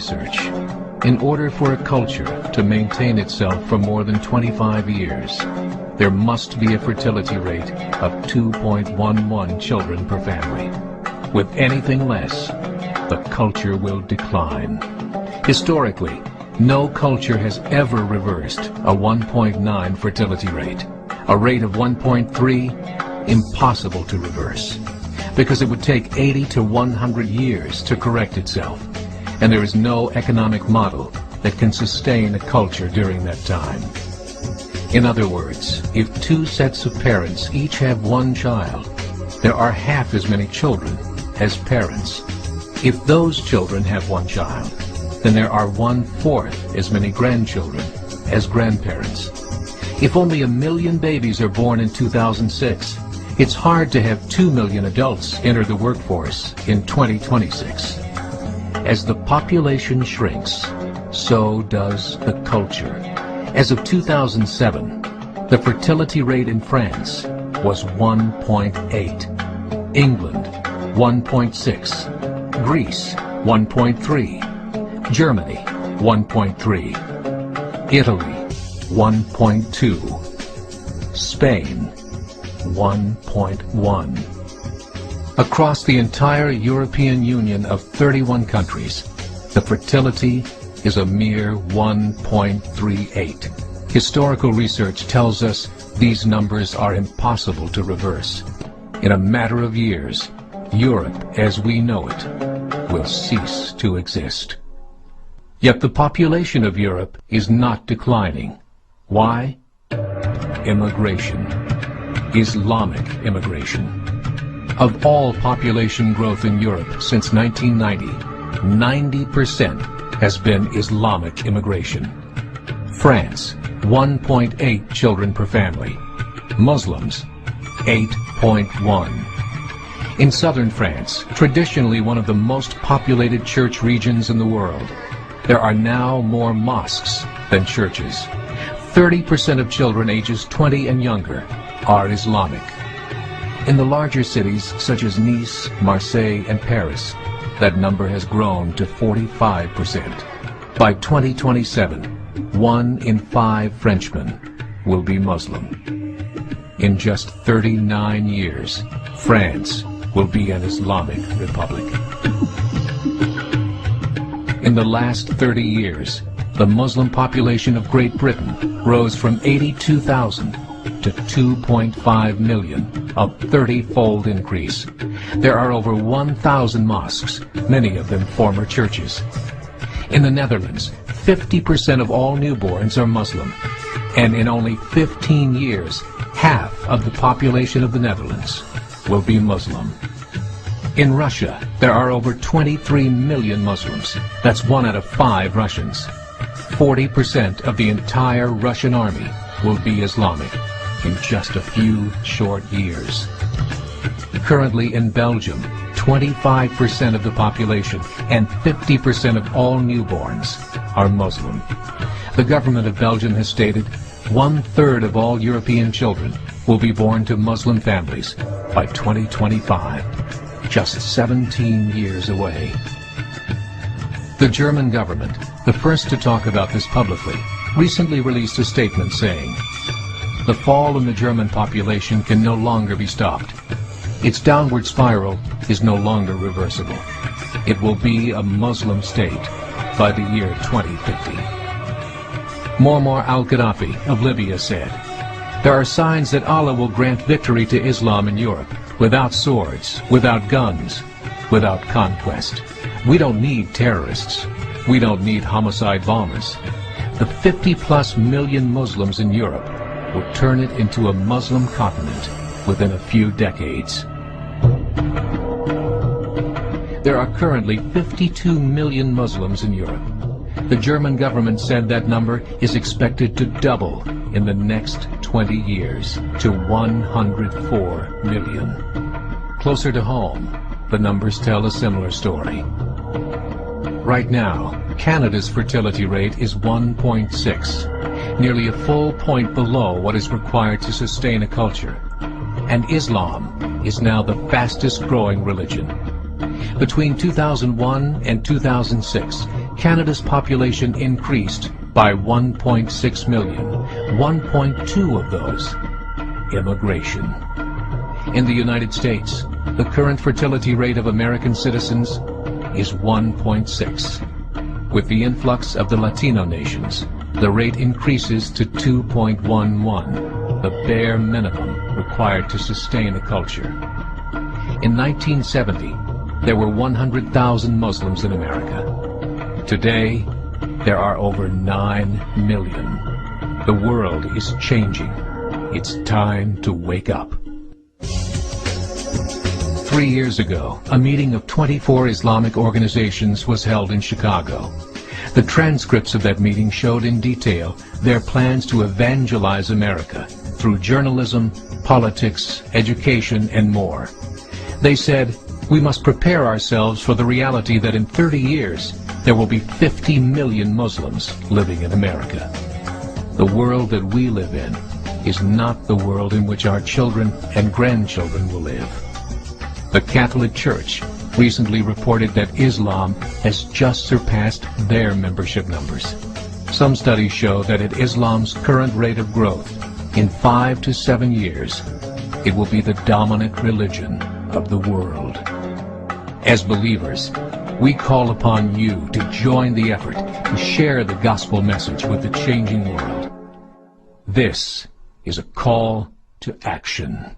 research. In order for a culture to maintain itself for more than 25 years, there must be a fertility rate of 2.11 children per family. With anything less, the culture will decline. Historically, no culture has ever reversed a 1.9 fertility rate. A rate of 1.3, impossible to reverse, because it would take 80 to 100 years to correct itself, and there is no economic model that can sustain a culture during that time. In other words, if two sets of parents each have one child, there are half as many children as parents. If those children have one child, then there are 1/4 as many grandchildren as grandparents. If only 1 million babies are born in 2006, it's hard to have 2 million adults enter the workforce in 2026. As the population shrinks, so does the culture. As of 2007, the fertility rate in France was 1.8, England 1.6, Greece 1.3, Germany 1.3, Italy 1.2, Spain 1.1. Across the entire European Union of 31 countries, the fertility is a mere 1.38. Historical research tells us these numbers are impossible to reverse. In a matter of years, Europe as we know it will cease to exist. Yet the population of Europe is not declining. Why? Immigration. Islamic immigration. Of all population growth in Europe since 1990, 90% has been Islamic immigration. France, 1.8 children per family. Muslims, 8.1. In southern France, traditionally one of the most populated church regions in the world, there are now more mosques than churches. 30% of children ages 20 and younger are Islamic. In the larger cities such as Nice, Marseille, and Paris, that number has grown to 45%. By 2027, 1 in 5 Frenchmen will be Muslim. In just 39 years, France will be an Islamic republic. In the last 30 years, the Muslim population of Great Britain rose from 82,000 to 2.5 million, a 30-fold increase. There are over 1,000 mosques, many of them former churches. In the Netherlands, 50% of all newborns are Muslim, and in only 15 years, half of the population of the Netherlands will be Muslim. In Russia, there are over 23 million Muslims. That's 1 out of 5 Russians. 40% of the entire Russian army will be Islamic in just a few short years. Currently in Belgium, 25% of the population and 50% of all newborns are Muslim. The government of Belgium has stated 1/3 of all European children will be born to Muslim families by 2025, just 17 years away. The German government, the first to talk about this publicly, recently released a statement saying, "The fall in the German population can no longer be stopped. Its downward spiral is no longer reversible. It will be a Muslim state by the year 2050. Muammar al-Gaddafi of Libya said, "There are signs that Allah will grant victory to Islam in Europe, without swords, without guns, without conquest. We don't need terrorists. We don't need homicide bombers. The 50+ million Muslims in Europe will turn it into a Muslim continent within a few decades." There are currently 52 million Muslims in Europe. The German government said that number is expected to double in the next 20 years to 104 million. Closer to home, the numbers tell a similar story. Right now, Canada's fertility rate is 1.6, nearly a full point below what is required to sustain a culture. And Islam is now the fastest growing religion. Between 2001 and 2006, Canada's population increased by 1.6 million, 1.2 of those immigration. In the United States, the current fertility rate of American citizens is 1.6. With the influx of the Latino nations, the rate increases to 2.11, the bare minimum required to sustain a culture. In 1970, there were 100,000 Muslims in America. Today, there are over 9 million. The world is changing. It's time to wake up. 3 years ago, a meeting of 24 Islamic organizations was held in Chicago. The transcripts of that meeting showed in detail their plans to evangelize America through journalism, politics, education, and more. They said, we must prepare ourselves for the reality that in 30 years, there will be 50 million Muslims living in America. The world that we live in is not the world in which our children and grandchildren will live. The Catholic Church recently reported that Islam has just surpassed their membership numbers. Some studies show that at Islam's current rate of growth, in 5 to 7 years, it will be the dominant religion of the world. As believers, we call upon you to join the effort to share the gospel message with the changing world. This is a call to action.